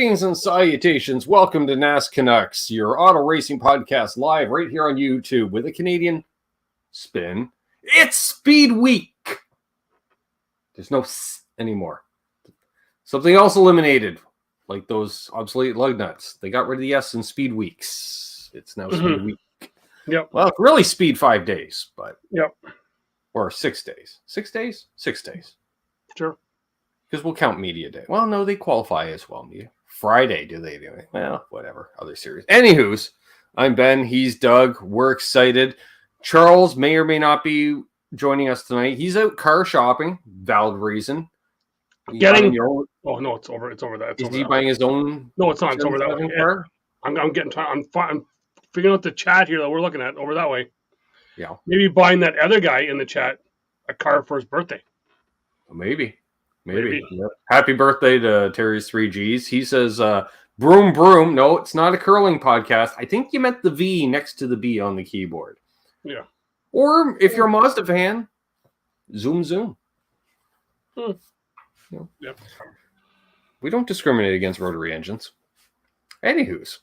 Greetings and salutations. Welcome to NasCanucks, your auto racing podcast live right here on YouTube with a Canadian spin. It's Speedweek. There's no S anymore. Something else eliminated, like those obsolete lug nuts. They got rid of the S in Speed Weeks. It's now Speed Week. Yep. Well, it's really Speed 5 days, but yep. Or 6 days. 6 days? 6 days. Sure. Because we'll count Media Day. Well, no, they qualify as well. Media Friday, do they do it? Well, whatever. Other series. Anywho's, I'm Ben. He's Doug. We're excited. Charles may or may not be joining us tonight. He's out car shopping. Valid reason. Getting. Oh no, it's over. It's over that. Is he buying his own? No, it's not. It's over that way. Car? I'm getting. I'm figuring out the chat here that we're looking at over that way. Yeah. Maybe buying that other guy in the chat a car for his birthday. Maybe. Yep. Happy birthday to Terry's 3Gs. He says, broom, broom. No, it's not a curling podcast. I think you meant the V next to the B on the keyboard. Yeah. Or if you're a Mazda fan, zoom. Yep. We don't discriminate against rotary engines. Anywho's.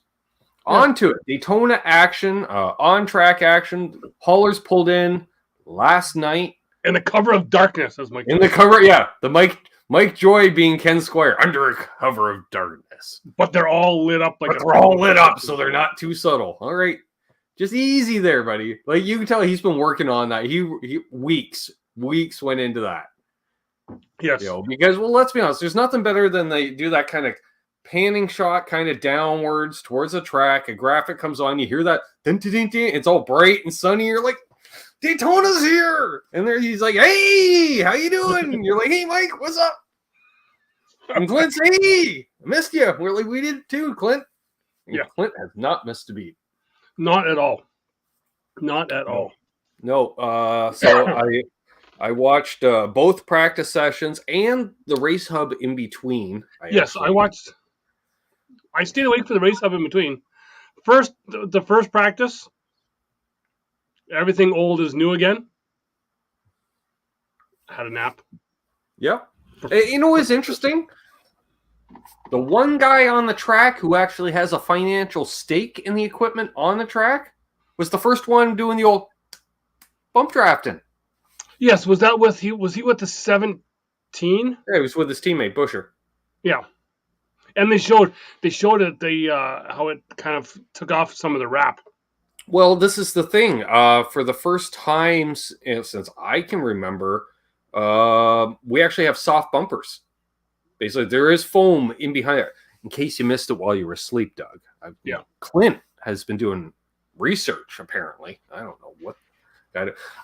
On to it. Daytona action, on-track action. Haulers pulled in last night. In the cover of darkness, as Mike. In the cover, yeah. The Mike Joy being Ken Squire under a cover of darkness. But they're all lit up they're all lit up, so they're not too subtle. All right. Just easy there, buddy. Like you can tell he's been working on that. He weeks went into that. Yes. Because let's be honest, there's nothing better than they do that kind of panning shot kind of downwards towards the track. A graphic comes on, you hear that ding, ding, ding, ding. It's all bright and sunny. You're like, Daytona's here, and there he's like, "Hey, how you doing?" And you're like, "Hey, Mike, what's up?" And Clint's, "Hey, I missed you." We're like, "We did too, Clint." And yeah, Clint has not missed a beat. Not at all. Not at all. No. So I watched both practice sessions and the race hub in between. I watched. I stayed awake for the race hub in between. The first practice. Everything old is new again. I had a nap. Yeah. You know what's interesting? The one guy on the track who actually has a financial stake in the equipment on the track was the first one doing the old bump drafting. Yes, was he with the 17? Yeah, he was with his teammate Busher. Yeah. And they showed it how it kind of took off some of the wrap. Well, this is the thing. For the first time since I can remember, we actually have soft bumpers. Basically, there is foam in behind it. In case you missed it while you were asleep, Doug. Clint has been doing research, apparently. I don't know what.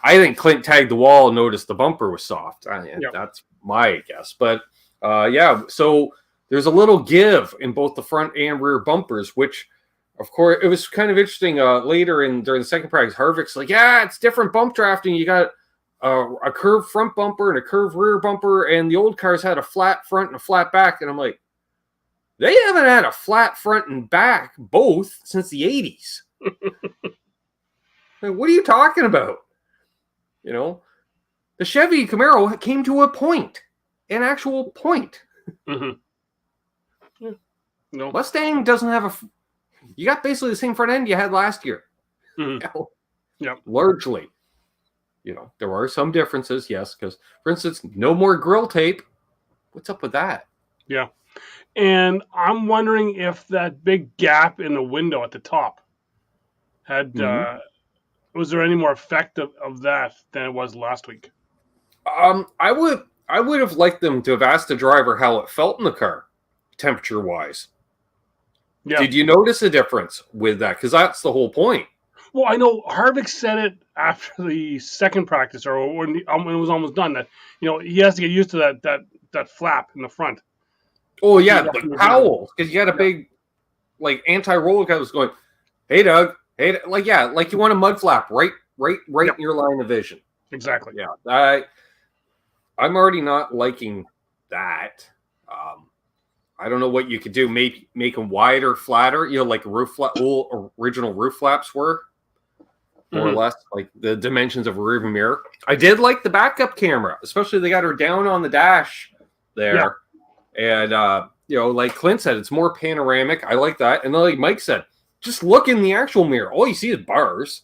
I think Clint tagged the wall and noticed the bumper was soft. That's my guess. But, so there's a little give in both the front and rear bumpers, which... Of course, it was kind of interesting later during the second practice. Harvick's like, yeah, it's different bump drafting. You got a curved front bumper and a curved rear bumper, and the old cars had a flat front and a flat back. And I'm like, they haven't had a flat front and back both since the 80s. Like, what are you talking about? The Chevy Camaro came to a point, an actual point. Mm-hmm. Yeah. No. Mustang doesn't have you got basically the same front end you had last year. Mm-hmm. Yeah. Largely. There are some differences, yes, because, for instance, no more grill tape. What's up with that? Yeah. And I'm wondering if that big gap in the window at the top had, was there any more effect of that than it was last week? I would have liked them to have asked the driver how it felt in the car, temperature-wise. Yeah. Did you notice a difference with that? Because that's the whole point. Well, I know Harvick said it after the second practice, or when it was almost done, that he has to get used to that flap in the front. Oh yeah, the cowl, because you got a big anti-roller cover going. Hey Doug, hey, like you want a mud flap right in your line of vision. Exactly. Yeah, I'm already not liking that. I don't know what you could do. Make them wider, flatter. Like original roof flaps were, more or less, like the dimensions of a rearview mirror. I did like the backup camera, especially they got her down on the dash there, and like Clint said, it's more panoramic. I like that. And then like Mike said, just look in the actual mirror. All you see is bars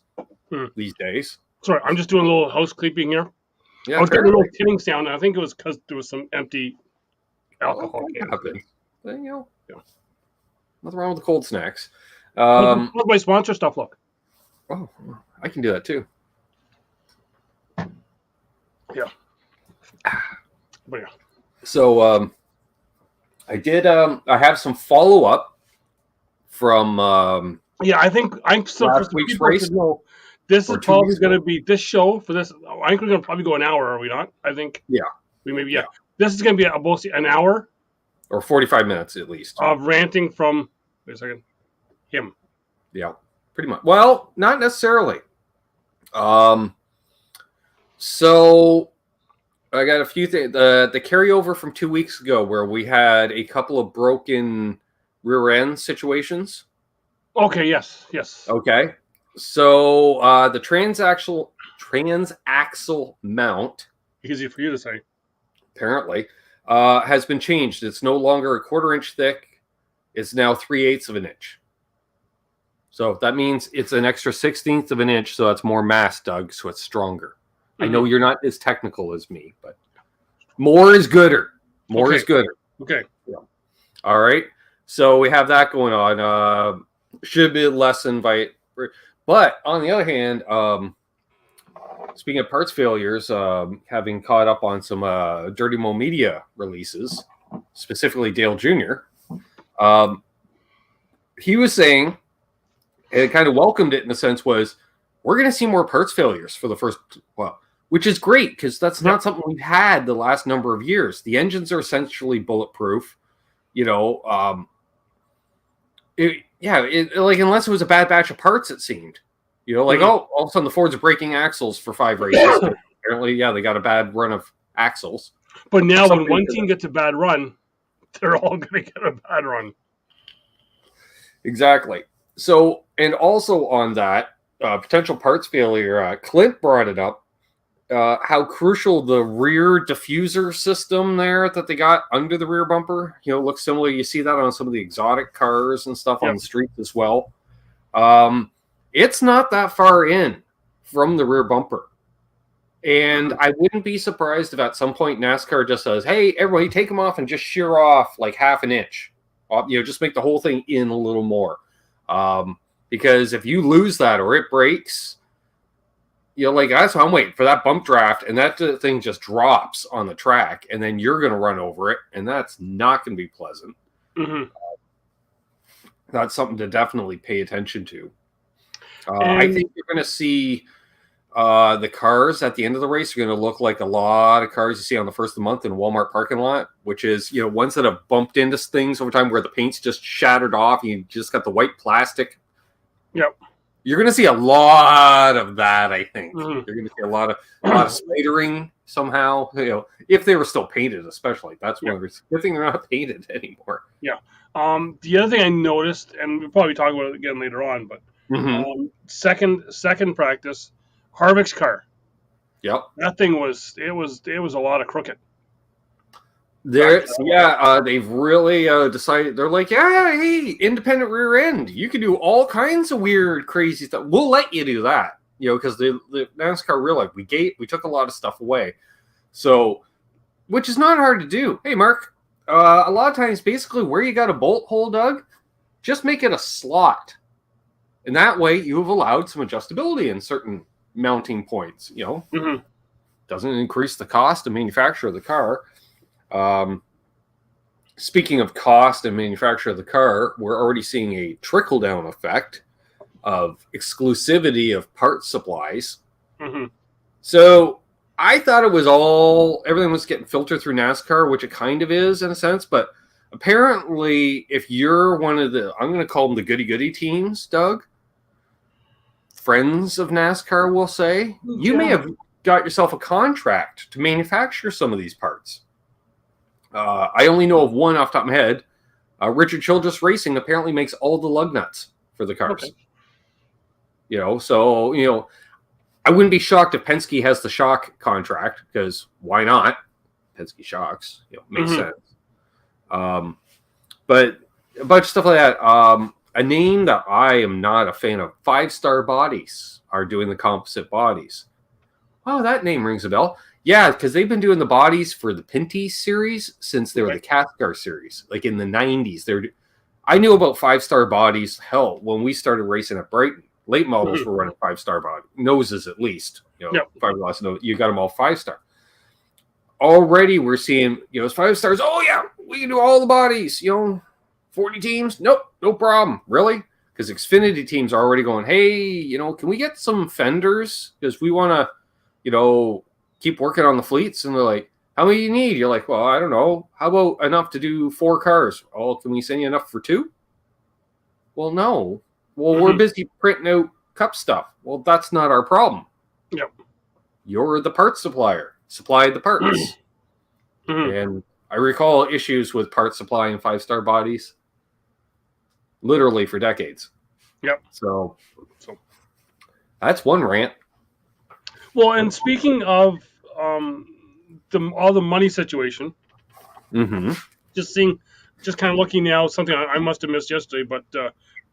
these days. Sorry, I'm just doing a little housekeeping here. Yeah, I was getting a little kidding sound, and I think it was because there was some empty alcohol cans. Then, Yeah. Nothing wrong with the cold snacks. How's my sponsor stuff look? Oh, I can do that too. Yeah. But yeah. So I did. I have some follow up from. Yeah, I think I'm still last week's race. This is probably going to be this show for this. I think we're going to probably go an hour. Are we not? I think. Yeah. We maybe yeah. This is going to be about an hour or 45 minutes at least of ranting from. Wait a second. Him. Yeah, pretty much. Well, not necessarily. So I got a few things. The carryover from 2 weeks ago where we had a couple of broken rear end situations. Okay, yes. Okay. So the transaxle mount, easy for you to say, apparently, has been changed. It's no longer a 1/4 inch thick. It's now 3/8 of an inch. So that means it's an extra 1/16 of an inch, so that's more mass, Doug, so it's stronger. I know you're not as technical as me, but more is gooder. More is gooder. Okay. Yeah. All right. So we have that going on. Should be less invite. But on the other hand, speaking of parts failures, having caught up on some Dirty Mo Media releases, specifically Dale Jr., he was saying, and it kind of welcomed it in a sense, was we're going to see more parts failures for the first, which is great because that's not something we've had the last number of years. The engines are essentially bulletproof, like unless it was a bad batch of parts, it seemed, all of a sudden the Fords are breaking axles for 5 races. Apparently, they got a bad run of axles. But now when one team gets a bad run, they're all going to get a bad run. Exactly. So, and also on that potential parts failure, Clint brought it up, how crucial the rear diffuser system there that they got under the rear bumper, looks similar. You see that on some of the exotic cars and stuff on the streets as well. It's not that far in from the rear bumper. And I wouldn't be surprised if at some point NASCAR just says, hey, everybody take them off and just shear off like 1/2 inch. Just make the whole thing in a little more. Because if you lose that or it breaks, that's why I'm waiting for that bump draft, and that thing just drops on the track, and then you're going to run over it, and that's not going to be pleasant. That's something to definitely pay attention to. I think you're going to see the cars at the end of the race are going to look like a lot of cars you see on the first of the month in a Walmart parking lot, which is, ones that have bumped into things over time where the paint's just shattered off. You just got the white plastic. Yep. You're going to see a lot of that, I think. You're going to see a lot of spidering somehow, if they were still painted, especially. That's one of the good thing they're not painted anymore. Yeah. The other thing I noticed, and we'll probably talk about it again later on, but second practice, Harvick's car. Yep. That thing was a lot of crooked. They've really decided. They're like, hey, independent rear end. You can do all kinds of weird, crazy stuff. We'll let you do that, because the NASCAR realized we took a lot of stuff away. So, which is not hard to do. Hey, Mark, a lot of times, basically, where you got a bolt hole, Doug, just make it a slot, and that way you have allowed some adjustability in certain mounting points. Doesn't increase the cost to manufacture the car. Speaking of cost and manufacture of the car, we're already seeing a trickle-down effect of exclusivity of parts supplies. So I thought it was everything was getting filtered through NASCAR, which it kind of is in a sense, but apparently if you're one of the, I'm going to call them the goody-goody teams, Doug, friends of NASCAR will say, you may have got yourself a contract to manufacture some of these parts. I only know of one off the top of my head. Richard Childress Racing apparently makes all the lug nuts for the cars. Okay. I wouldn't be shocked if Penske has the shock contract, because why not? Penske shocks, makes sense. But a bunch of stuff like that. A name that I am not a fan of, 5-Star Bodies are doing the composite bodies. Oh, that name rings a bell. Yeah, because they've been doing the bodies for the Pinty series since they were the NASCAR series, like in the 90s. I knew about 5-Star Bodies. Hell, when we started racing at Brighton, late models were running 5-Star body noses at least. Fiberglass nose. You got them all 5-star. Already, we're seeing 5 stars. Oh yeah, we can do all the bodies. 40 teams. Nope, no problem. Really? Because Xfinity teams are already going. Hey, can we get some fenders? Because we want to, keep working on the fleets. And they're like, how many do you need? You're like, well, I don't know. How about enough to do 4 cars? Oh, can we send you enough for 2? Well, no. Well, we're busy printing out cup stuff. Well, that's not our problem. Yep. You're the parts supplier. Supply the parts. And I recall issues with parts supply and 5-star bodies literally for decades. Yep. So that's one rant. Well, and speaking of all the money situation, just kind of looking now, something I must have missed yesterday, but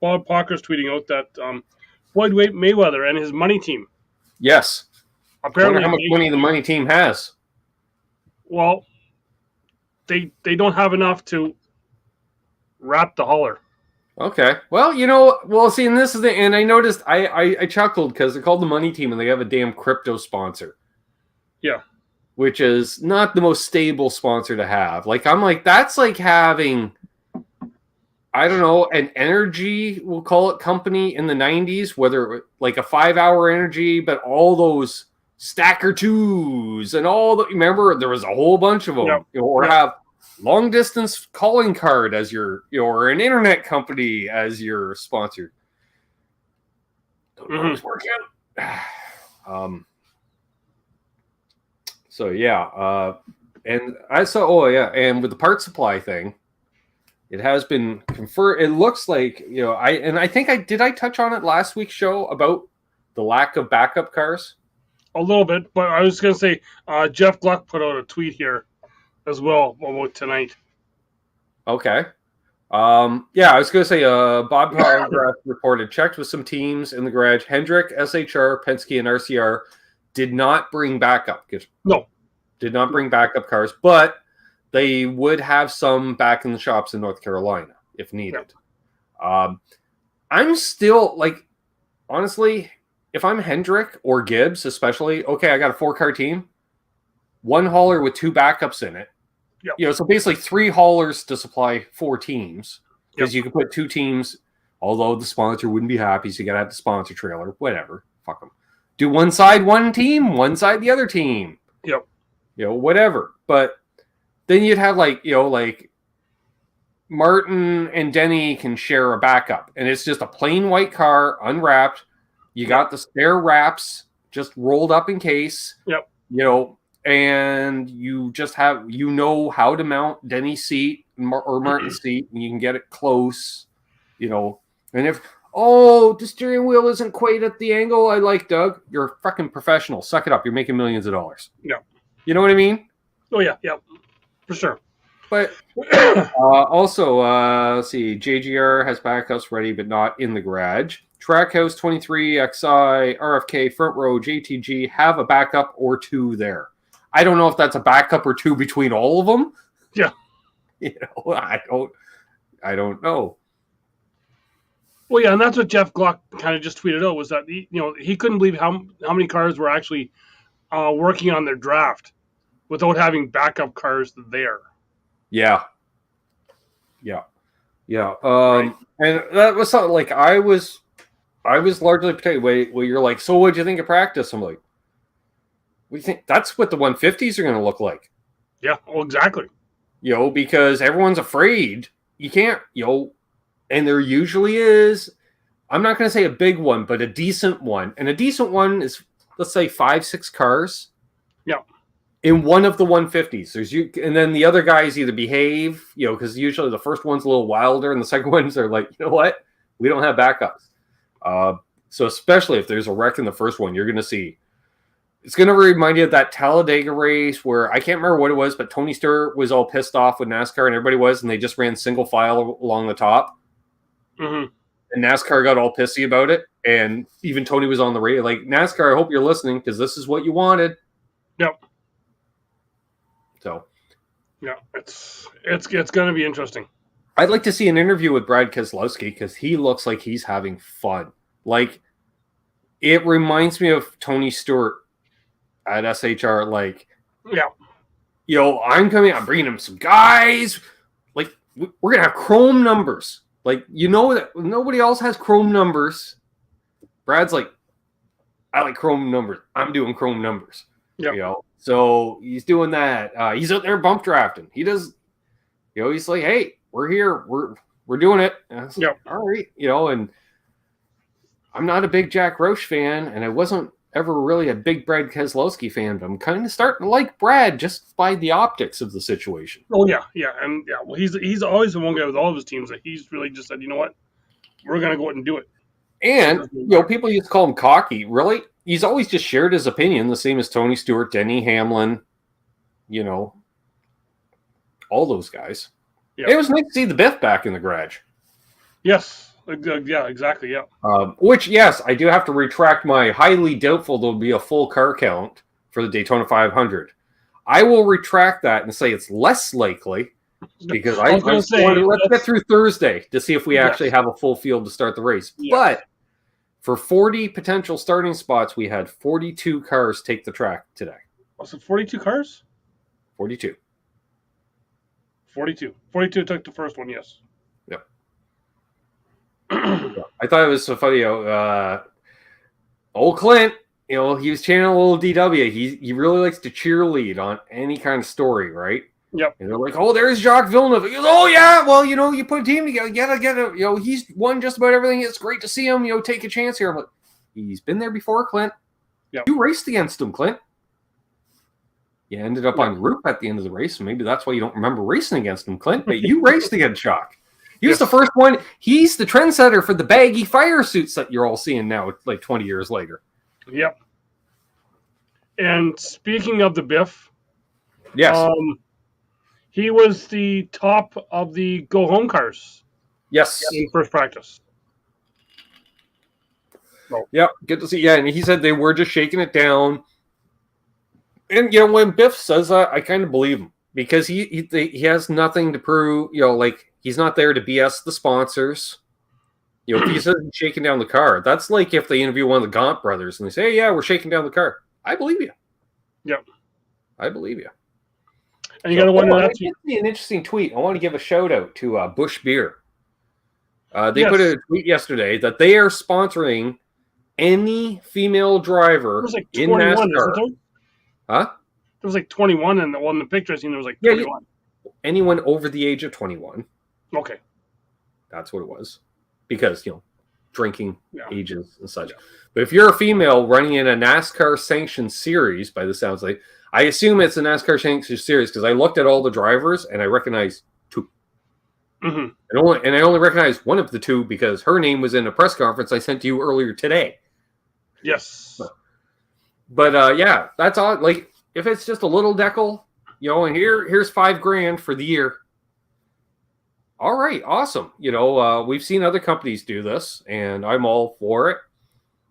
Bob Parker's tweeting out that Floyd Mayweather and his money team. Yes. Apparently, how much money the money team has. Well, they don't have enough to wrap the holler. Okay. Well, see, and this is and I noticed, I chuckled because they're called the money team and they have a damn crypto sponsor. Yeah. Which is not the most stable sponsor to have. I'm like, that's like having, I don't know, an energy, we'll call it, company in the 90s, whether like a 5-hour energy, but all those stacker 2s and remember, there was a whole bunch of them. Have long distance calling card as your an internet company as your sponsor. Don't know it's working out. So yeah, and I saw and with the part supply thing, it has been confirmed. It looks like I think I touch on it last week's show about the lack of backup cars. A little bit, but I was going to say Jeff Gluck put out a tweet here as well about tonight. Okay. I was going to say Bob Pograth reported checked with some teams in the garage. Hendrick, SHR, Penske, and RCR did not bring backup. No. Did not bring backup cars, but they would have some back in the shops in North Carolina if needed. Yep. I'm still, honestly, if I'm Hendrick or Gibbs especially, okay, I got a 4-car team, 1 hauler with 2 backups in it. Yep. So basically 3 haulers to supply 4 teams because you can put 2 teams, although the sponsor wouldn't be happy, so you got to have the sponsor trailer, whatever. Fuck them. Do one side one team, one side the other team. Yep. Whatever. But then you'd have Martin and Denny can share a backup, and it's just a plain white car, unwrapped. You got the spare wraps just rolled up in case. Yep. And you just have how to mount Denny's seat or Martin's seat, and you can get it close. And if the steering wheel isn't quite at the angle I like, Doug, you're a fucking professional. Suck it up. You're making millions of dollars. Yeah. You know what I mean? Oh yeah, for sure. But also, let's see, JGR has backups ready, but not in the garage. Trackhouse 23, XI, RFK, Front Row, JTG have a backup or 2 there. I don't know if that's a backup or 2 between all of them. Yeah. I don't know. Well, yeah, and that's what Jeff Gluck kind of just tweeted out was that he couldn't believe how many cars were actually working on their draft without having backup cars there. Yeah. Right. And that was something I was largely potato. Well, you're like, so what'd you think of practice? I'm like, we think that's what the 150s are going to look like. Yeah, well, exactly. Because everyone's afraid. You can't, and there usually is, I'm not going to say a big one, but a decent one. And a decent one is, let's say, 5-6 cars. Yeah. In one of the 150s. And then the other guys either behave, because usually the first one's a little wilder and the second ones are like, you know what? We don't have backups. So especially if there's a wreck in the first one, you're going to see It's going to remind you of that Talladega race where I can't remember what it was, but Tony Stewart was all pissed off with NASCAR and everybody was, and they just ran single file along the top. Mm-hmm. And NASCAR got all pissy about it. And even Tony was on the radio like, NASCAR, I hope you're listening because this is what you wanted. Yep. So. Yeah, it's going to be interesting. I'd like to see an interview with Brad Keselowski because he looks like he's having fun. Like, it reminds me of Tony Stewart at SHR. Like, yeah, I'm bringing him some guys. Like, we're going to have chrome numbers. Like, that nobody else has chrome numbers. Brad's like, I like chrome numbers. I'm doing chrome numbers. Yeah. So he's doing that. He's out there bump drafting. He does, he's like, hey, we're here. We're doing it. Yeah. All right. And I'm not a big Jack Roche fan, and I wasn't ever really a big Brad Keselowski fan, but I'm kind of starting to like Brad just by the optics of the situation. Oh yeah. And well, he's always the one guy with all of his teams that he's really just said, you know what, we're gonna go out and do it. And people used to call him cocky. Really, he's always just shared his opinion, the same as Tony Stewart, Denny Hamlin, all those guys. Yeah. It was nice to see the Biff back in the garage. Yes. Yeah, exactly. Yeah. Which, yes, I do have to retract my highly doubtful there'll be a full car count for the Daytona 500. I will retract that and say it's less likely because let's get through Thursday to see if we actually have a full field to start the race. Yes. But for 40 potential starting spots, we had 42 cars take the track today. Was it 42 cars? 42. 42. 42 took the first one, yes. Yep. I thought it was so funny. Old Clint, he was channeling a little DW. He really likes to cheerlead on any kind of story, right? Yep. And they're like, oh, there's Jacques Villeneuve. He goes, oh, yeah, well, you put a team together. Get it. He's won just about everything. It's great to see him, take a chance here. I'm like, he's been there before, Clint. Yep. You raced against him, Clint. You ended up on group at the end of the race, and maybe that's why you don't remember racing against him, Clint. But you raced against Jacques. He was the first one. He's the trendsetter for the baggy fire suits that you're all seeing now, like 20 years later. Yep. And speaking of the Biff, yes, he was the top of the go-home cars. Yes. In first practice. So. Yeah, good to see. Yeah, and he said they were just shaking it down. And, when Biff says that, I kind of believe him. Because he has nothing to prove, he's not there to BS the sponsors. If he says he's shaking down the car, that's like if they interview one of the Gaunt brothers and they say, hey, yeah, we're shaking down the car. I believe you. Yep. I believe you. And you got to wonder that's an interesting tweet. I want to give a shout out to Busch Beer. They put a tweet yesterday that they are sponsoring any female driver in NASCAR. Huh? There was like 21, and in the picture I seen there was like 21. Anyone over the age of 21. Okay. That's what it was. Because, drinking ages and such. Yeah. But if you're a female running in a NASCAR sanctioned series, by the sounds like, I assume it's a NASCAR sanctioned series because I looked at all the drivers and I recognized two. Mm-hmm. And I only recognized one of the two because her name was in a press conference I sent to you earlier today. Yes. But yeah, that's all. Like, if it's just a little decal, and here's $5,000 for the year. All right, awesome. We've seen other companies do this, and I'm all for it.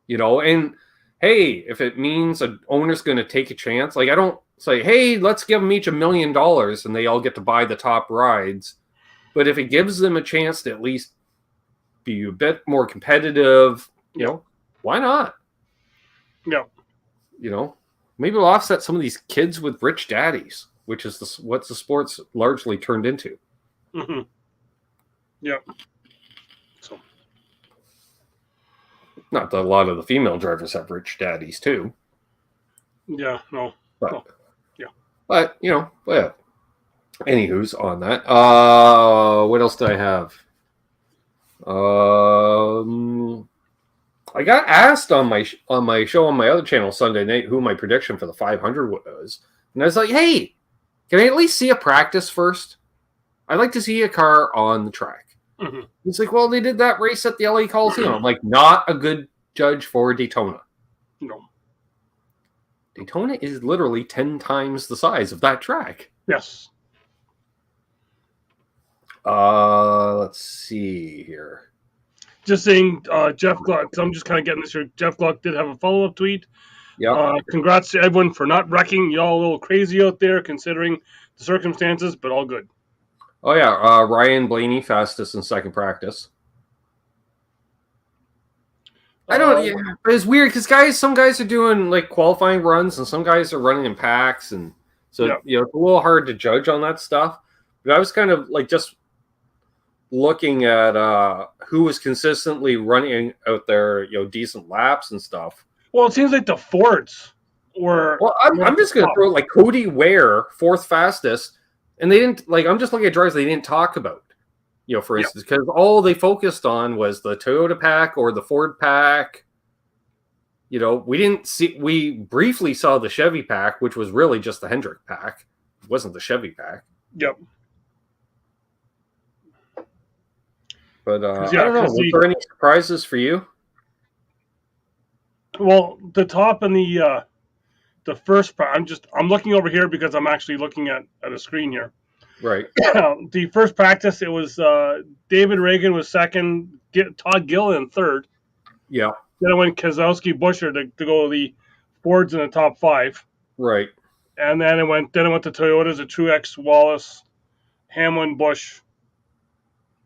And hey, if it means an owner's going to take a chance, like I don't say, hey, let's give them each $1 million and they all get to buy the top rides. But if it gives them a chance to at least be a bit more competitive, why not? Yeah. Maybe we'll offset some of these kids with rich daddies, which is what the sport's largely turned into. Mm-hmm. Yeah. So, not that a lot of the female drivers have rich daddies too. Yeah. No. But, no. Yeah. But anywho's on that. What else did I have? I got asked on my show on my other channel Sunday night who my prediction for the 500 was, and I was like, "Hey, can I at least see a practice first? I'd like to see a car on the track." Mm-hmm. He's like, "Well, they did that race at the LA Coliseum." I'm like, "Not a good judge for Daytona." No. Daytona is literally 10 times the size of that track. Yes. Let's see here. Just saying, Jeff Gluck. I'm just kind of getting this here. Jeff Gluck did have a follow-up tweet. Yeah. Congrats to everyone for not wrecking. Y'all a little crazy out there considering the circumstances, but all good. Oh yeah, Ryan Blaney fastest in second practice. I don't. Yeah, but it's weird because some guys are doing like qualifying runs, and some guys are running in packs, and so it's a little hard to judge on that stuff. But I was kind of like just looking at who was consistently running out there, decent laps and stuff. Well, it seems like the Fords were. Well, I'm just going to throw like Cody Ware, fourth fastest, and they didn't like. I'm just looking at drivers they didn't talk about. For instance, because all they focused on was the Toyota pack or the Ford pack. We briefly saw the Chevy pack, which was really just the Hendrick pack. It wasn't the Chevy pack. Yep. But I don't know. Was there any surprises for you? Well, the top and the first. I'm looking over here because I'm actually looking at a screen here. Right. The first practice, it was David Reagan was second, Todd Gilliland third. Yeah. Then it went Kozlowski Buscher to go the Fords in the top 5. Right. And then it went to Toyotas, a Truex, Wallace, Hamlin, Busch.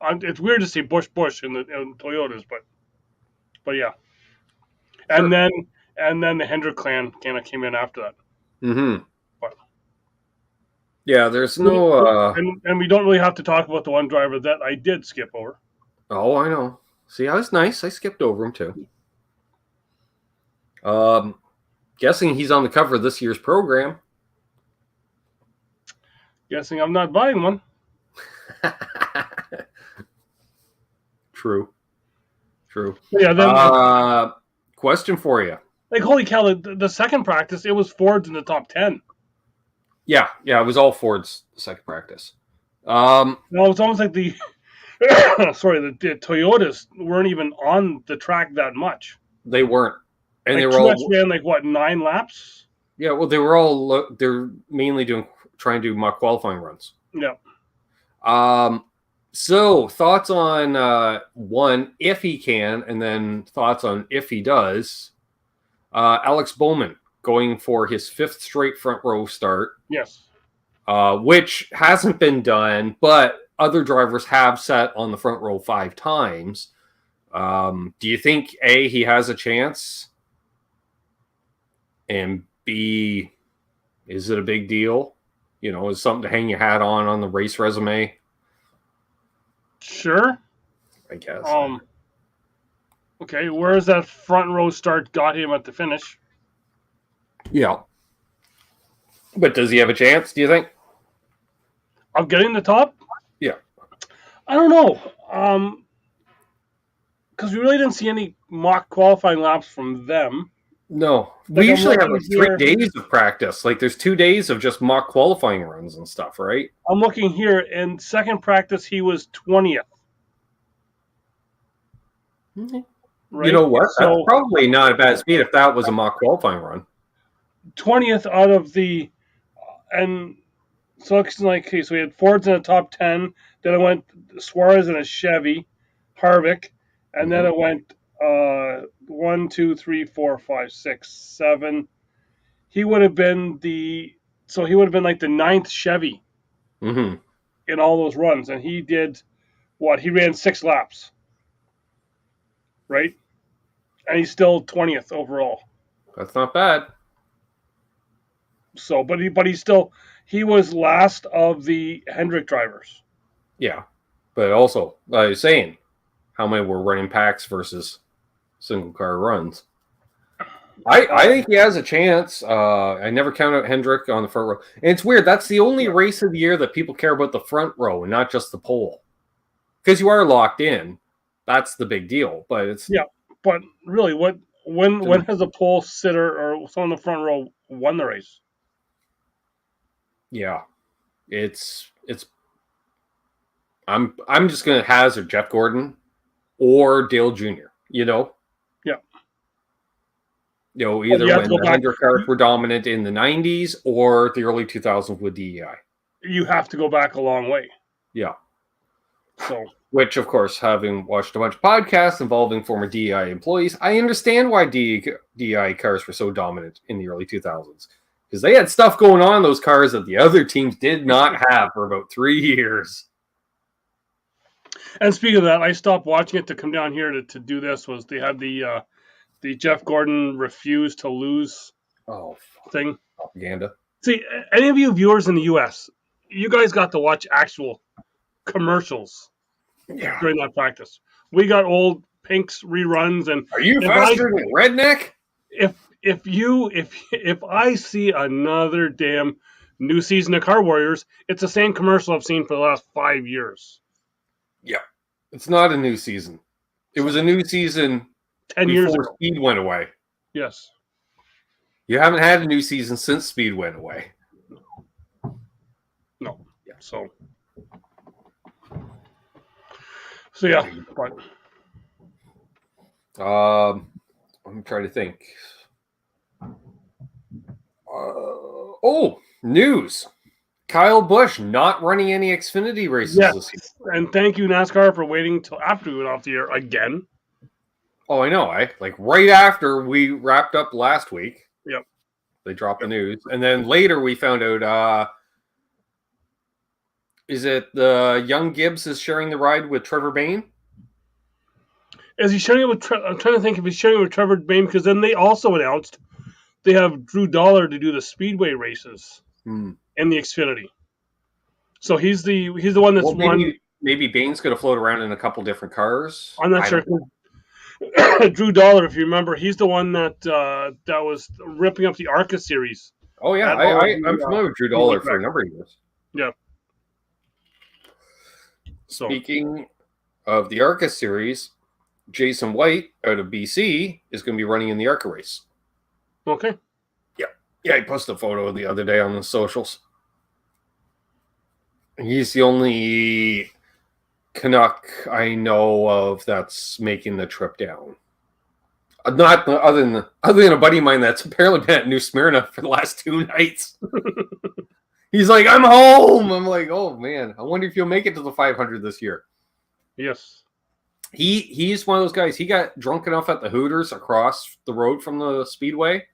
It's weird to see Busch in Toyotas, but yeah. Sure. And then the Hendrick clan kind of came in after that. Mm-hmm. Yeah, there's no... And we don't really have to talk about the one driver that I did skip over. Oh, I know. See, I was nice. I skipped over him, too. Guessing he's on the cover of this year's program. Guessing I'm not buying one. True. Yeah, then... question for you. Like, holy cow, the second practice, it was Fords in the top 10. Yeah, it was all Ford's second practice. No, it's almost like the Toyotas weren't even on the track that much. They weren't, and like they were all ran 9 laps. Yeah, well, they're mainly trying to do mock qualifying runs. Yeah. So thoughts on one if he can, and then thoughts on if he does. Alex Bowman going for his 5th straight front row start. Yes. Which hasn't been done, but other drivers have sat on the front row 5 times. Do you think, A, he has a chance? And B, is it a big deal? Is something to hang your hat on the race resume? Sure. I guess. Okay, where's that front row start got him at the finish? Yeah. But does he have a chance, do you think? Of getting the top? Yeah. I don't know. Because we really didn't see any mock qualifying laps from them. No. We usually have 3 days of practice. Like, there's 2 days of just mock qualifying runs and stuff, right? I'm looking here. In second practice, he was 20th. Mm-hmm. Right? You know what? That's probably not a bad speed if that was a mock qualifying run. 20th out of the... And so it's like, okay, so we had Fords in the top 10. Then it went Suarez in a Chevy, Harvick. And then it went 1, 2, 3, 4, 5, 6, 7. He would have been like the 9th Chevy in all those runs. And he did what? He ran 6 laps. Right? And he's still 20th overall. That's not bad. So, but he was last of the Hendrick drivers. Yeah. But also, I was saying, how many were running packs versus single car runs? I think he has a chance. I never count out Hendrick on the front row. And it's weird. That's the only race of the year that people care about the front row and not just the pole. Because you are locked in. That's the big deal. But it's... Yeah, but really, when has a pole sitter or someone in the front row won the race? Yeah. It's I'm just going to hazard Jeff Gordon or Dale Jr., Yeah. Either you have when to go the back. 100 cars were dominant in the 90s or the early 2000s with DEI. You have to go back a long way. Yeah. So, which, of course, having watched a bunch of podcasts involving former DEI employees, I understand why DEI cars were so dominant in the early 2000s. Because they had stuff going on in those cars that the other teams did not have for about 3 years. and speaking of that, I stopped watching it to come down here to do this. Was they had the Jeff Gordon refuse to lose thing. Propaganda. See, any of you viewers in the U.S., you guys got to watch actual commercials during that practice. We got old Pink's reruns, and are you faster than redneck? If I see another damn new season of Car Warriors, it's the same commercial I've seen for the last 5 years. Yeah, it's not a new season. It was a new season 10 years ago. Before Speed went away. Yes. You haven't had a new season since Speed went away. No. Yeah. So yeah, but I'm trying to think. News. Kyle Busch not running any Xfinity races this year. And thank you, NASCAR, for waiting till after we went off the air again. Oh, I know. Like right after we wrapped up last week. Yep. They dropped the news. And then later we found out, is it the young Gibbs is sharing the ride with Trevor Bayne? Is he sharing it with I'm trying to think if he's sharing it with Trevor Bayne, because then they also announced they have Drew Dollar to do the Speedway races in the Xfinity. So he's the one that's won. Maybe Bane's going to float around in a couple different cars. I'm not sure. Drew Dollar, if you remember, he's the one that was ripping up the ARCA series. Oh yeah, I'm familiar with Drew Dollar for a number of years. Yeah. Speaking of the ARCA series, Jason White out of BC is going to be running in the ARCA race. Okay. Yeah, he posted a photo the other day on the socials. He's the only Canuck I know of that's making the trip down. Not other than a buddy of mine that's apparently been at New Smyrna for the last 2 nights. He's like, I'm home. I'm like, oh man, I wonder if you'll make it to the 500 this year. Yes. He's one of those guys. He got drunk enough at the Hooters across the road from the Speedway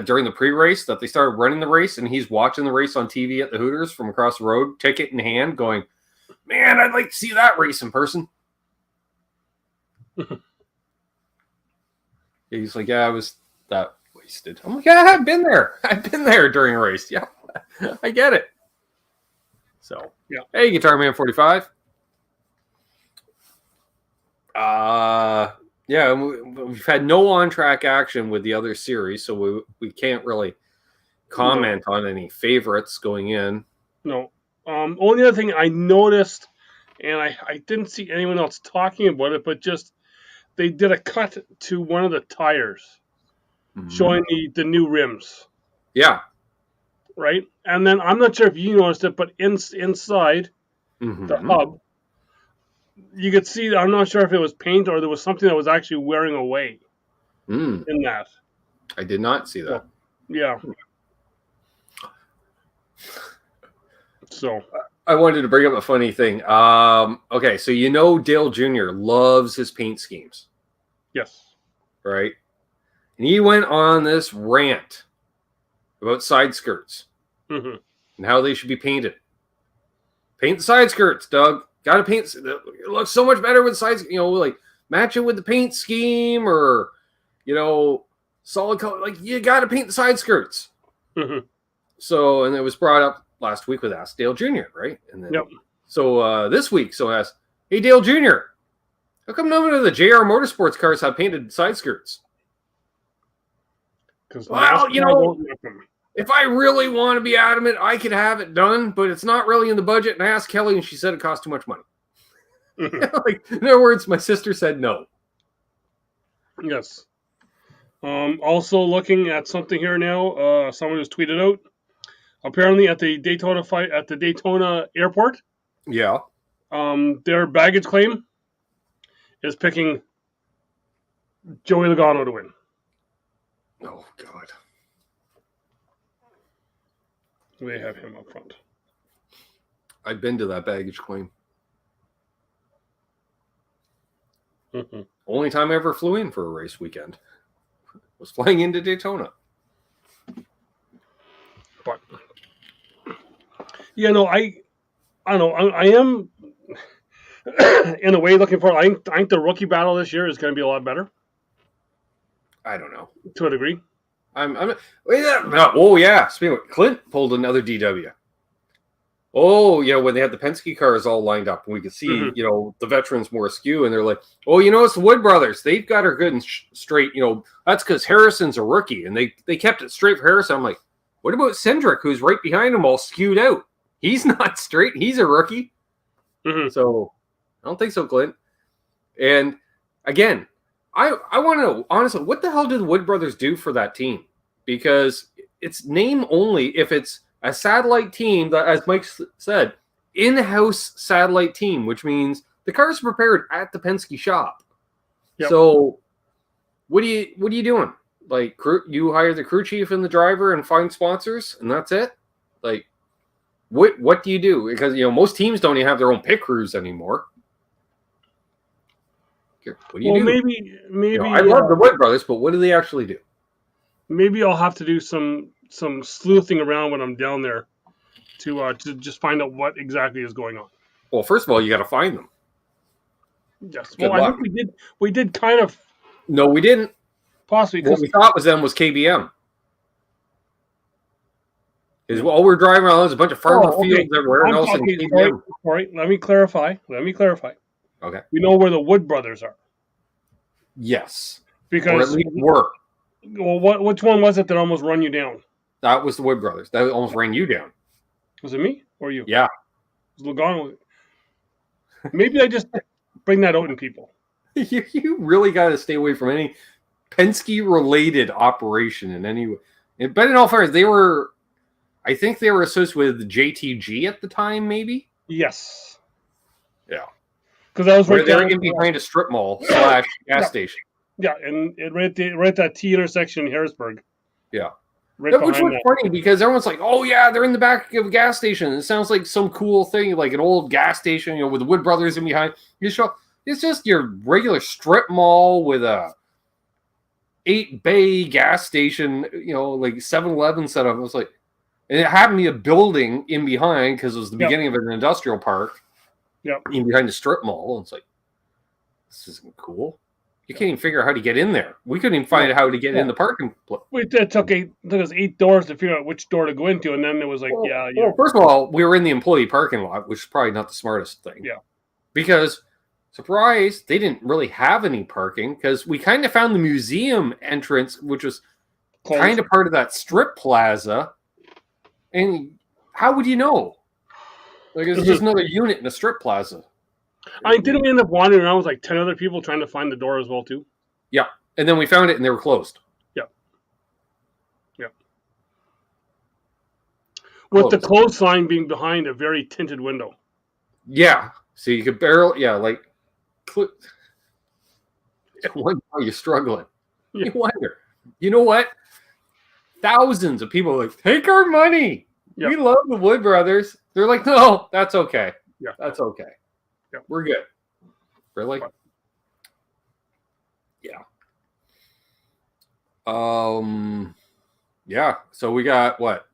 during the pre-race that they started running the race, and he's watching the race on TV at the Hooters from across the road, ticket in hand, going, man, I'd like to see that race in person. He's like, yeah, I was that wasted. I'm like, yeah, I've been there. I've been there during a race. Yeah, I get it. So, yeah. Hey, Guitar Man 45. Yeah, we've had no on-track action with the other series, so we can't really comment on any favorites going in. No. Only other thing I noticed, and I didn't see anyone else talking about it, but just they did a cut to one of the tires showing the new rims. Yeah. Right? And then I'm not sure if you noticed it, but inside the hub, you could see, I'm not sure if it was paint or there was something that was actually wearing away in that. I did not see that. Yeah. So I wanted to bring up a funny thing. Okay, so Dale Jr. loves his paint schemes. Yes. Right? And he went on this rant about side skirts and how they should be painted. Paint the side skirts, Doug. Got to paint. It looks so much better with sides. Like match it with the paint scheme or, solid color. Like you got to paint the side skirts. So, and it was brought up last week with Ask Dale Jr., right? And then, so this week, asked, hey, Dale Jr., how come none of the JR Motorsports cars have painted side skirts? Well, if I really want to be adamant, I could have it done, but it's not really in the budget. And I asked Kelly, and she said it costs too much money. Like, in other words, my sister said no. Yes. Also looking at something here now, someone just tweeted out. Apparently, at the Daytona Airport, their baggage claim is picking Joey Logano to win. Oh, God. They have him up front. I've been to that baggage claim. Mm-hmm. Only time I ever flew in for a race weekend was flying into Daytona. But I don't know. I am in a way looking for. I think the rookie battle this year is going to be a lot better. I don't know. To a degree. Oh yeah. Speaking of, Clint pulled another DW. Oh yeah, when they had the Penske cars all lined up, and we could see the veterans more askew, and they're like, oh, it's the Wood brothers. They've got her good and straight. That's because Harrison's a rookie, and they kept it straight for Harrison. I'm like, what about Cindric, who's right behind him, all skewed out? He's not straight. He's a rookie. Mm-hmm. So I don't think so, Clint. And again, I want to know, honestly, what the hell did the Wood brothers do for that team? Because it's name only if it's a satellite team that, as Mike said, in-house satellite team, which means the cars are prepared at the Penske shop. Yep. So what are you doing? Like, you hire the crew chief and the driver and find sponsors, and that's it? Like, what do you do? Because, most teams don't even have their own pit crews anymore. What do you do? Maybe I love the Wood brothers, but what do they actually do? Maybe I'll have to do some sleuthing around when I'm down there to just find out what exactly is going on. Well, first of all, you got to find them. Yes. Well, I think we did kind of. No, we didn't. Possibly. What we thought was them was KBM. Because all we're driving around is a bunch of farmer fields everywhere, and also KBM. All right. Let me clarify. Okay. We know where the Wood brothers are. Yes. Because or at least were. Well, which one was it that almost run you down? That was the Wood brothers. That almost ran you down. Was it me or you? Yeah. Was Logano? Maybe I just bring that out in people. You really got to stay away from any Penske-related operation in any way. But in all fairness, I think they were associated with JTG at the time, maybe? Yes. Yeah. Because I was right there in behind a strip mall / gas station. Yeah, and right at that T intersection in Harrisburg. Yeah. Right which was funny because everyone's like, oh, yeah, they're in the back of a gas station. It sounds like some cool thing, like an old gas station, with the Wood brothers in behind. It's just your regular strip mall with a 8-bay gas station, like 7-Eleven setup. It was like, and it happened to be a building in behind because it was the beginning of an industrial park. Yep. In behind the strip mall. And it's like, this isn't cool. You can't even figure out how to get in there. We couldn't even find out how to get in the parking place. It took us 8 doors to figure out which door to go into, and then it was like, Well, first of all, we were in the employee parking lot, which is probably not the smartest thing. Yeah. Because, surprise, they didn't really have any parking, because we kind of found the museum entrance, which was kind of part of that strip plaza. And how would you know? Like, it's just another unit in a strip plaza. Didn't we end up wandering around with like 10 other people trying to find the door as well, too? Yeah. And then we found it and they were closed. Yeah. Yeah. With the clothesline being behind a very tinted window. Yeah. So you could barely, wonder how you're struggling. Yeah. You wonder. You know what? Thousands of people are like, take our money. Yep. We love the Wood brothers. They're like, no, that's okay. Yeah. That's okay. Yeah. We're good. Really? Yeah. Yeah. So we got what?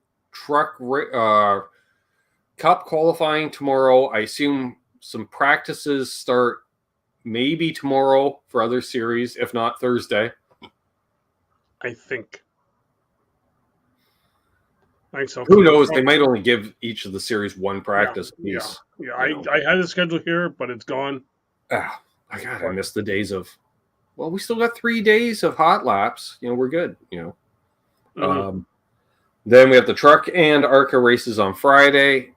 Cup qualifying tomorrow. I assume some practices start maybe tomorrow for other series, if not Thursday. I think so. Who knows? They might only give each of the series one practice piece. Yeah. I had a schedule here, but it's gone. Ah, my God, I missed the days of. Well, we still got 3 days of hot laps. We're good. Mm-hmm. Then we have the truck and ARCA races on Friday,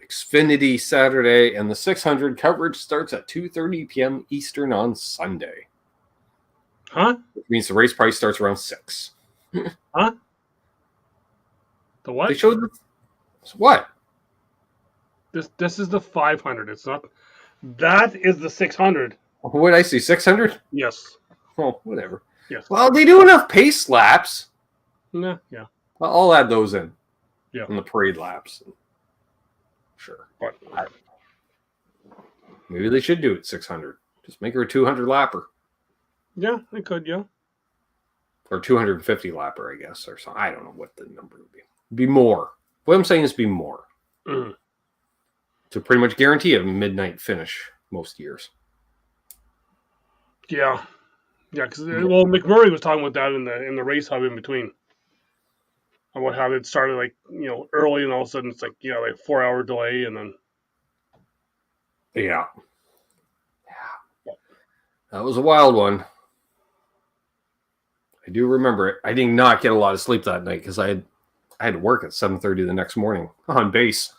Xfinity Saturday, and the 600 coverage starts at 2:30 p.m. Eastern on Sunday. Huh? Which means the race price starts around 6. Huh? The what? They showed what? This is the 500. It's not. That is the 600. What did I see? 600? Yes. Oh, whatever. Yes. Well, they do enough pace laps. Yeah. I'll add those in. Yeah. In the parade laps. Sure. But maybe they should do it 600. Just make her a 200 lapper. Yeah, they could, yeah. Or 250 lapper, I guess, or something. I don't know what the number would be. Be more. What I'm saying is be more. Mm. To pretty much guarantee a midnight finish most years. Yeah. Yeah, because McMurray was talking about that in the race hub in between. About how it started like early, and all of a sudden it's like 4-hour delay, and then Yeah. That was a wild one. I do remember it. I did not get a lot of sleep that night because I had to work at 7:30 the next morning on base.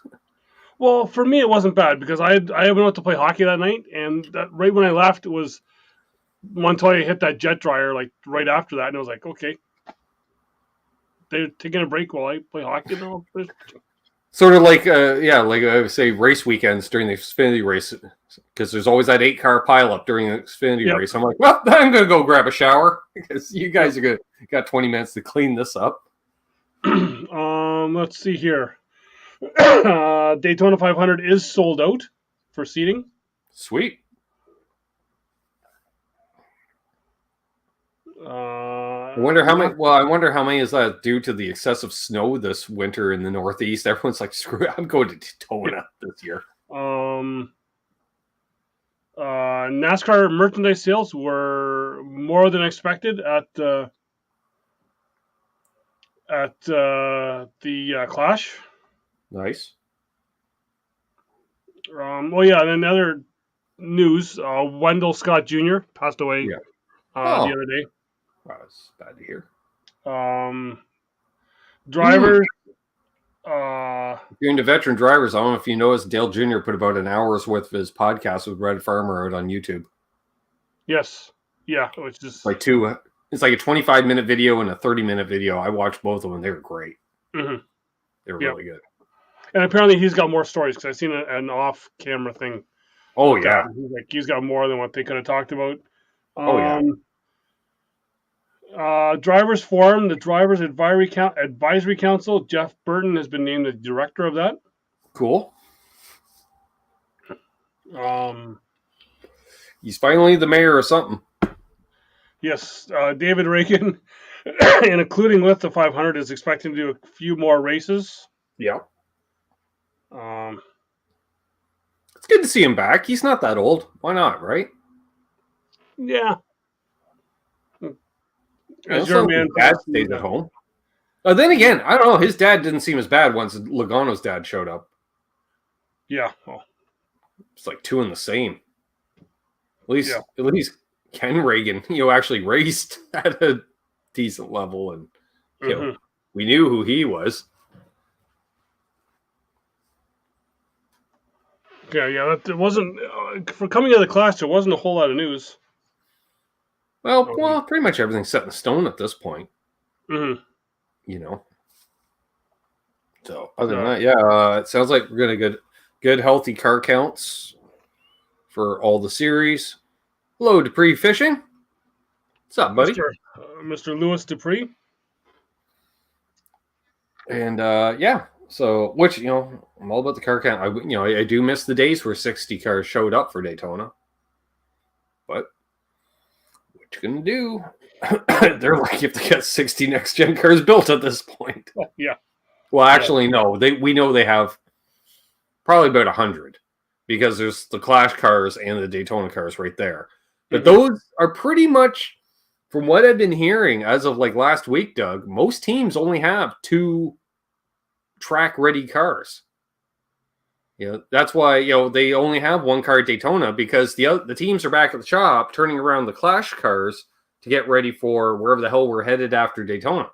Well, for me it wasn't bad because I went out to play hockey that night, and right when I left it was Montoya hit that jet dryer like right after that, and I was like, okay, they're taking a break while I play hockey now. Sort of like, like I would say, race weekends during the Xfinity race, because there's always that 8-car pileup during the Xfinity race. I'm like, well, I'm going to go grab a shower because you guys got 20 minutes to clean this up. Let's see here. Daytona 500 is sold out for seating. Sweet. I wonder how many. Well, I wonder how many is that due to the excessive snow this winter in the Northeast. Everyone's like, "Screw it, I'm going to Daytona this year." NASCAR merchandise sales were more than expected at the Clash. Nice. And then other news: Wendell Scott Jr. passed away the other day. That's bad to hear. Drivers. If you're into veteran drivers, I don't know if you noticed Dale Jr. put about an hour's worth of his podcast with Red Farmer out on YouTube. Yes. Yeah. It's just like two. It's like a 25-minute video and a 30-minute video. I watched both of them. They were great. Mm-hmm. They were really good. And apparently he's got more stories because I've seen an off-camera thing. Oh, yeah. He's got more than what they could have talked about. Drivers Forum, the Drivers Advisory Council. Jeff Burton has been named the director of that. Cool. He's finally the mayor of something. Yes, David Reagan, and including with the 500, is expecting to do a few more races. Yeah. It's good to see him back. He's not that old. Why not, right? Yeah. As your man, dad stays at home. Then again, I don't know. His dad didn't seem as bad once Logano's dad showed up. Yeah. Well, it's like two in the same. At least Ken Reagan, actually raced at a decent level, and we knew who he was. Yeah. That wasn't for coming out of the Clash. There wasn't a whole lot of news. Well, pretty much everything's set in stone at this point. Mm-hmm. So other than that, it sounds like we're gonna get good healthy car counts for all the series. Hello, Dupree Fishing. What's up, buddy? Mr. Louis Dupree. And so which I'm all about the car count. I do miss the days where 60 cars showed up for Daytona, but what you gonna do? They're lucky if they got 60 next gen cars built at this point. Yeah. Well, actually, no. We know they have probably about 100 because there's the Clash cars and the Daytona cars right there. But those are pretty much, from what I've been hearing as of like last week, Doug, most teams only have 2 track-ready cars. That's why they only have 1 car at Daytona because the teams are back at the shop turning around the Clash cars to get ready for wherever the hell we're headed after Daytona.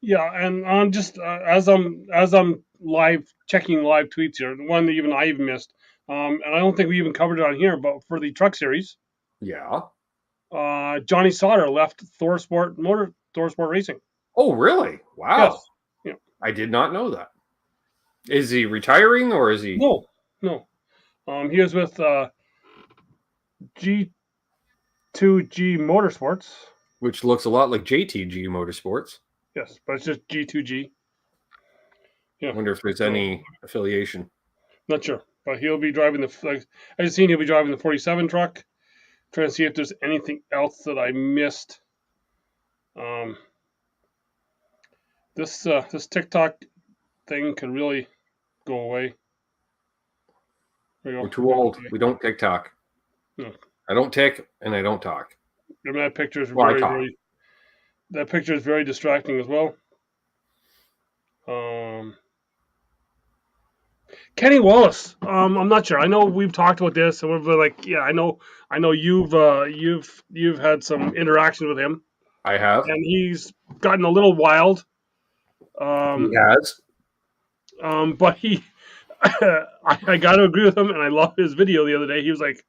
Yeah, and I'm just as I'm live checking live tweets here, the one that even I missed, and I don't think we even covered it on here, but for the Truck Series, Johnny Sauter left Thor Sport Racing. Oh, really? Wow. Yes. Yeah. I did not know that. Is he retiring or is he? No. He was with G2G Motorsports, which looks a lot like JTG Motorsports. Yes, but it's just G2G. I wonder if there's any affiliation. Not sure, but he'll be driving I just seen he'll be driving the 47 truck. Trying to see if there's anything else that I missed. This TikTok thing could really go away. We're too old. We don't TikTok. No. I don't tick and I don't talk. That picture is that picture is very distracting as well. Kenny Wallace. I'm not sure. I know we've talked about this, and we're like, yeah, I know you've had some interaction with him. I have, and he's gotten a little wild. He has, but he, I got to agree with him, and I love his video the other day. He was like,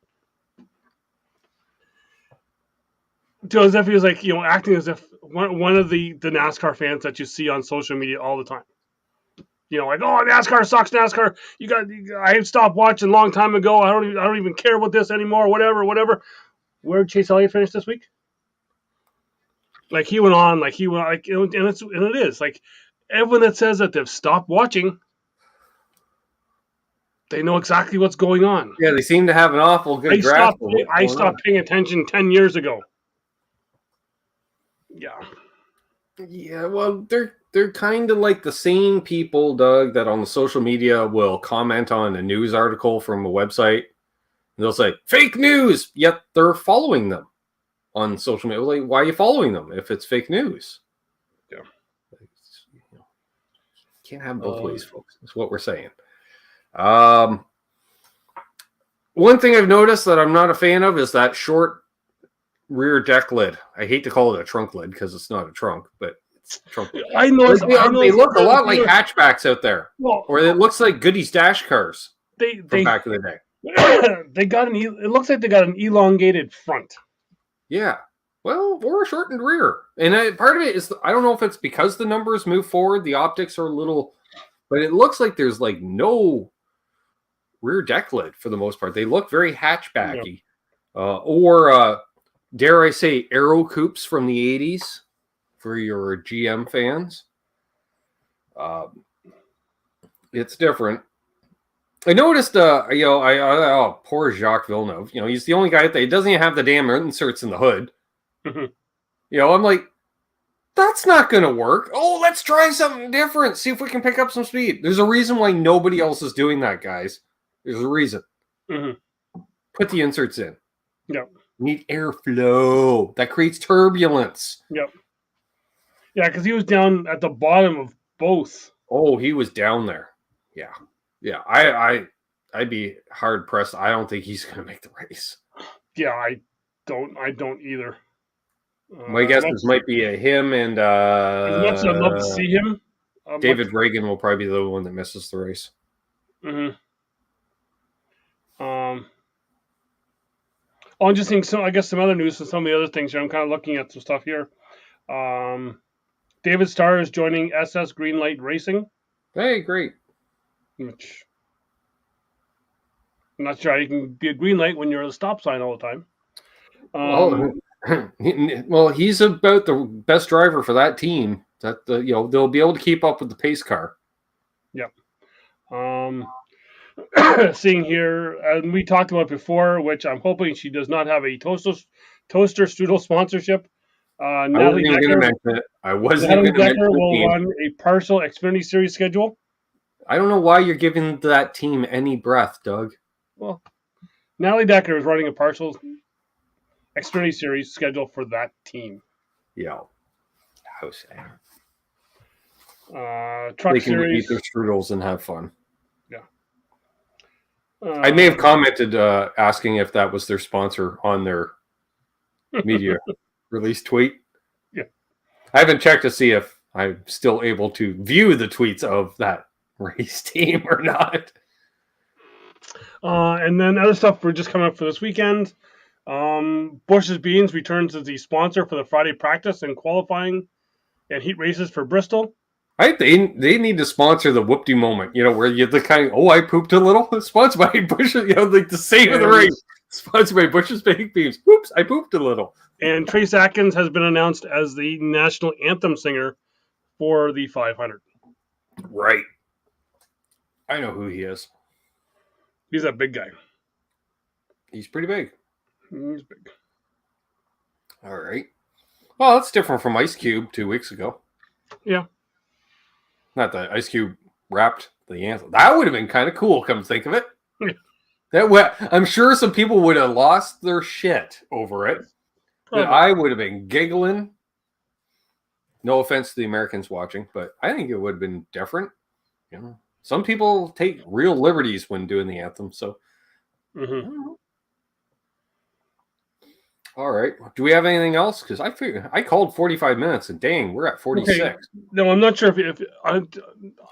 as if he was like, acting as if one of the NASCAR fans that you see on social media all the time. Like, oh, NASCAR sucks. NASCAR, I stopped watching a long time ago. I don't even care about this anymore. Whatever. Where did Chase Elliott finish this week? Like he went on, and it is like everyone that says that they've stopped watching, they know exactly what's going on. Yeah, they seem to have an awful good grasp. I stopped paying attention 10 years ago. Yeah. Yeah, well, they're kind of like the same people, Doug, that on the social media will comment on a news article from a website. And they'll say, fake news, yet they're following them on social media. Like, why are you following them if it's fake news? Yeah. Can't have both ways, folks. That's what we're saying. One thing I've noticed that I'm not a fan of is that short rear deck lid. I hate to call it a trunk lid because it's not a trunk, but it's a trunk lid. I know they look a lot like hatchbacks out there. Well, or it looks like Goody's dash cars from back in the day. It looks like they got an elongated front. Yeah. Well, or a shortened rear. And part of it is, I don't know if it's because the numbers move forward, the optics are a little, but it looks like there's like no rear deck lid for the most part. They look very hatchbacky. Yeah. Dare I say, Aero Coupes from the 80s for your GM fans. It's different. I noticed, poor Jacques Villeneuve. He's the only guy he doesn't even have the damn inserts in the hood. I'm like, that's not going to work. Oh, let's try something different. See if we can pick up some speed. There's a reason why nobody else is doing that, guys. There's a reason. Mm-hmm. Put the inserts in. Yep. Need airflow. That creates turbulence. Yep. Yeah, because he was down at the bottom of both. Oh, he was down there. Yeah. Yeah. I'd be hard pressed. I don't think he's going to make the race. Yeah, I don't either. My guess is might be him and as much as I'd love to see him. David Reagan will probably be the one that misses the race. Mm-hmm. I'm just thinking. So I guess some other news and some of the other things here. I'm kind of looking at some stuff here. David Starr is joining SS Greenlight Racing. Hey, great. Which I'm not sure how you can be a green light when you're at a stop sign all the time. Well, he's about the best driver for that team. That they'll be able to keep up with the pace car. Yep. Seeing here, and we talked about it before, which I'm hoping she does not have a toaster strudel sponsorship. Natalie Decker will run a partial Xfinity Series schedule. I don't know why you're giving that team any breath, Doug. Well, Natalie Decker is running a partial Xfinity Series schedule for that team. Yeah. How sad. Truck they can series. Eat their strudels and have fun. Yeah. I may have commented asking if that was their sponsor on their media release tweet. Yeah. I haven't checked to see if I'm still able to view the tweets of that race team or not. And then other stuff we're just coming up for this weekend. Bush's Beans returns as the sponsor for the Friday practice and qualifying and heat races for Bristol. They need to sponsor the whoop-de moment, where you're the kind of, I pooped a little. Sponsored by Bush's, like the same of the race. Sponsored by Bush's Baked Beans. Oops, I pooped a little. And Trace Atkins has been announced as the national anthem singer for the 500. Right. I know who he is. He's that big guy. He's pretty big. He's big. All right. Well, that's different from Ice Cube 2 weeks ago. Yeah. Not that Ice Cube rapped the anthem. That would have been kind of cool, come to think of it. Yeah. I'm sure some people would have lost their shit over it. But I would have been giggling. No offense to the Americans watching, but I think it would have been different. You know, some people take real liberties when doing the anthem. So, All right. Do we have anything else? Because I called 45 minutes, and dang, we're at 46. Okay. No, I'm not sure if I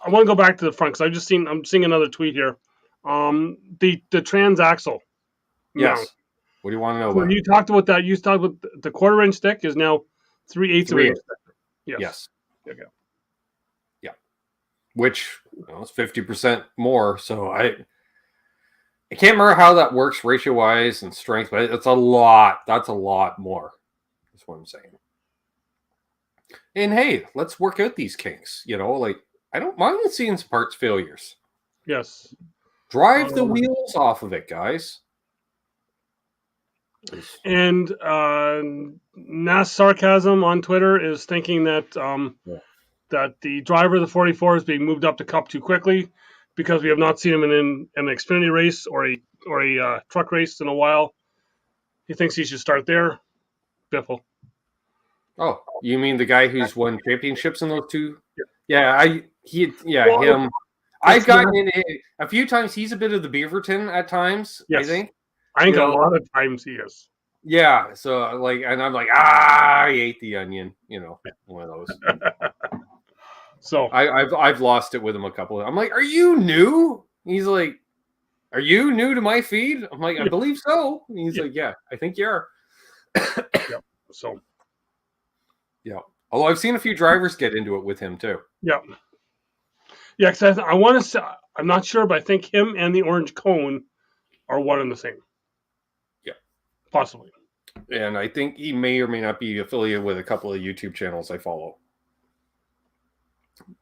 want to go back to the front because I'm seeing another tweet here. The transaxle. Yes. Now, what do you want to know so about? You talked about that. You talked about the 1/4-inch stick is now 3/8 of an inch. Yes. Okay. Yeah. Which it's 50% more. So I can't remember how that works ratio-wise and strength, but it's a lot. That's a lot more. That's what I'm saying. And hey, let's work out these kinks. Like I don't mind seeing some parts failures. Yes. Drive the wheels off of it, guys. And sarcasm on Twitter is thinking that that the driver of the 44 is being moved up to Cup too quickly because we have not seen him in an Xfinity race or a truck race in a while. He thinks he should start there. Biffle. Oh, you mean the guy who's won championships in those two? Yeah. Him. I've gotten in a few times. He's a bit of the Beaverton at times. Yes. I think a lot of times he is. Yeah. So and I'm like, I ate the onion. One of those. So I've lost it with him a couple. I'm like, are you new? He's like, are you new to my feed? I'm like, I believe so. And he's like, yeah, I think you are. Yeah. So. Yeah. Although I've seen a few drivers get into it with him too. Yeah. Yeah, because I want to say, I'm not sure, but I think him and the orange cone are one and the same. Yeah. Possibly. And I think he may or may not be affiliated with a couple of YouTube channels I follow.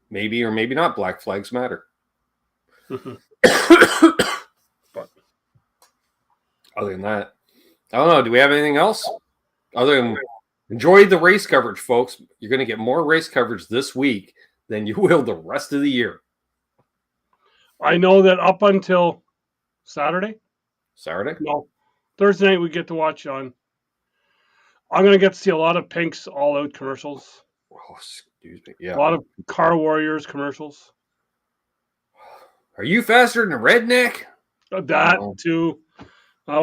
Maybe or maybe not. Black Flags Matter. But other than that, I don't know. Do we have anything else? Other than enjoy the race coverage, folks. You're going to get more race coverage this week than you will the rest of the year. I know that up until Saturday? No. Thursday night we get to watch on. I'm going to get to see a lot of Pink's all-out commercials. Oh, excuse me. Yeah. A lot of Car Warriors commercials. Are you faster than a redneck? That too. I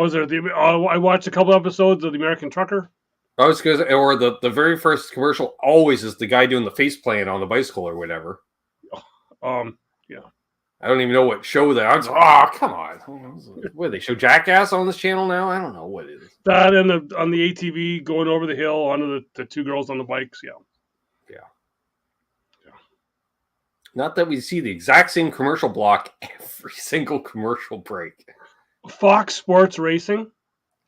watched a couple episodes of The American Trucker. Or the very first commercial always is the guy doing the face plant on the bicycle or whatever. Yeah. I don't even know what show that. I was come on. What, they show Jackass on this channel now? I don't know what it is. That and on the ATV going over the hill onto the two girls on the bikes. Yeah. Not that we see the exact same commercial block every single commercial break. Fox Sports Racing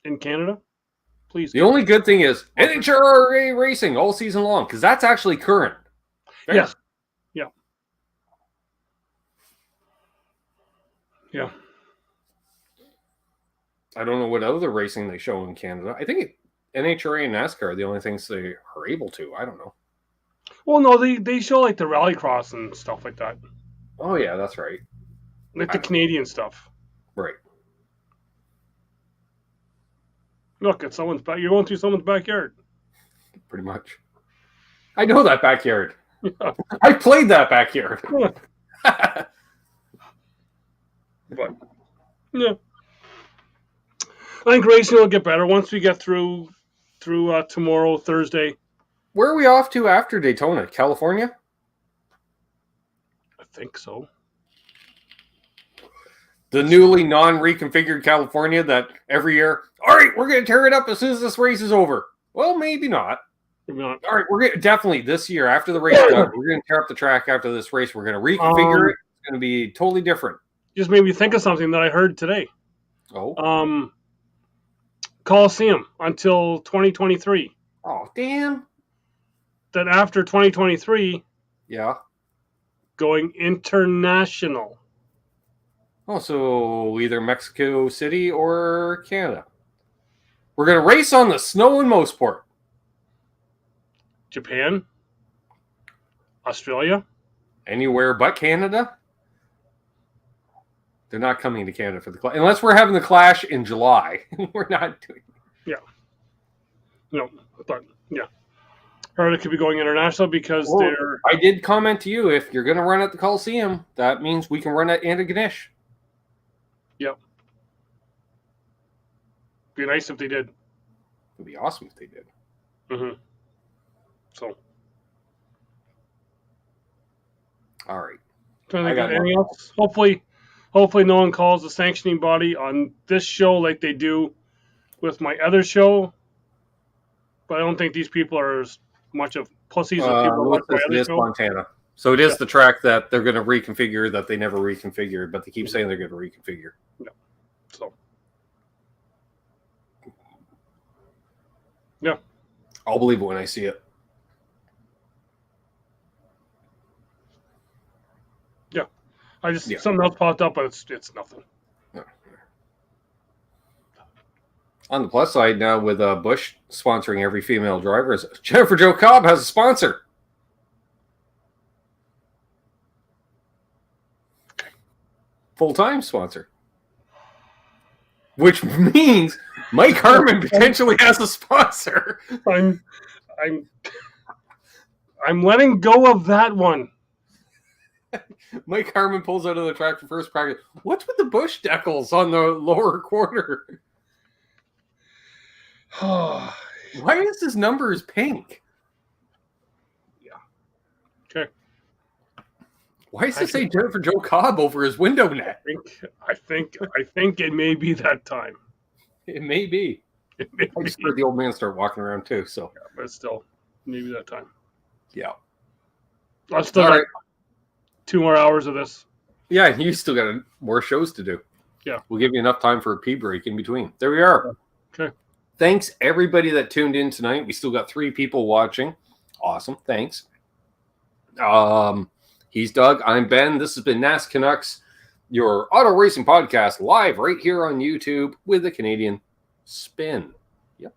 in Canada. Please. The only good thing is NHRA Racing all season long because that's actually current. Fair. Yes. Yeah. Yeah. I don't know what other racing they show in Canada. I think NHRA and NASCAR are the only things they are able to. I don't know. Well, no, they show like the rallycross and stuff like that. Oh yeah, that's right. Like the Canadian stuff. Right. Look, it's someone's back. You're going through someone's backyard. Pretty much. I know that backyard. Yeah. I played that backyard. But yeah, I think racing will get better once we get through tomorrow, Thursday. Where are we off to after Daytona? California? I think so. The newly non-reconfigured California that every year, all right, we're going to tear it up as soon as this race is over. Well, maybe not. Maybe not. All right, we're going to definitely this year after the race, we're going to tear up the track after this race. We're going to reconfigure it. It's going to be totally different. Just made me think of something that I heard today. Oh. Coliseum until 2023. Oh, damn. That after 2023, Yeah. Going international. Oh, so either Mexico City or Canada. We're going to race on the snow in Moseport. Japan. Australia. Anywhere but Canada. They're not coming to Canada for the Clash. Unless we're having the Clash in July. We're not doing it. Yeah. No, but yeah. Or it could be going international because they're... I did comment to you, if you're going to run at the Coliseum, that means we can run at Antigonish. Yep. Be nice if they did. It would be awesome if they did. Mm-hmm. So. All right. I got anything else? Hopefully no one calls the sanctioning body on this show like they do with my other show. But I don't think these people are as much of pussies as people watch my other show. Montana. So it is the track that they're going to reconfigure that they never reconfigured, but they keep saying they're going to reconfigure. Yeah. So. Yeah. I'll believe it when I see it. Yeah. Something else popped up, but it's nothing. No. On the plus side now, with Busch sponsoring every female driver, Jennifer Jo Cobb has a sponsor. Full-time sponsor. Which means Mike Harmon potentially has a sponsor. I'm letting go of that one. Mike Harmon pulls out of the track for first practice. What's with the Busch decals on the lower quarter? Why is his numbers pink? Yeah. Okay. Why does it say Jennifer Jo Cobb over his window net? I think it may be that time. It may be. I just heard the old man start walking around too. So, yeah, but still, maybe that time. Yeah. I've still got 2 more hours of this. Yeah, you still got more shows to do. Yeah. We'll give you enough time for a pee break in between. There we are. Okay. Thanks, everybody that tuned in tonight. We still got 3 people watching. Awesome. Thanks. He's Doug. I'm Ben. This has been NasCanucks, your auto racing podcast, live right here on YouTube with the Canadian Spin. Yep.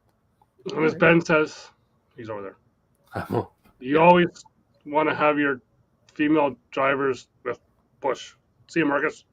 And as Ben says, he's over there. You always want to have your female drivers with Busch. See you, Marcus.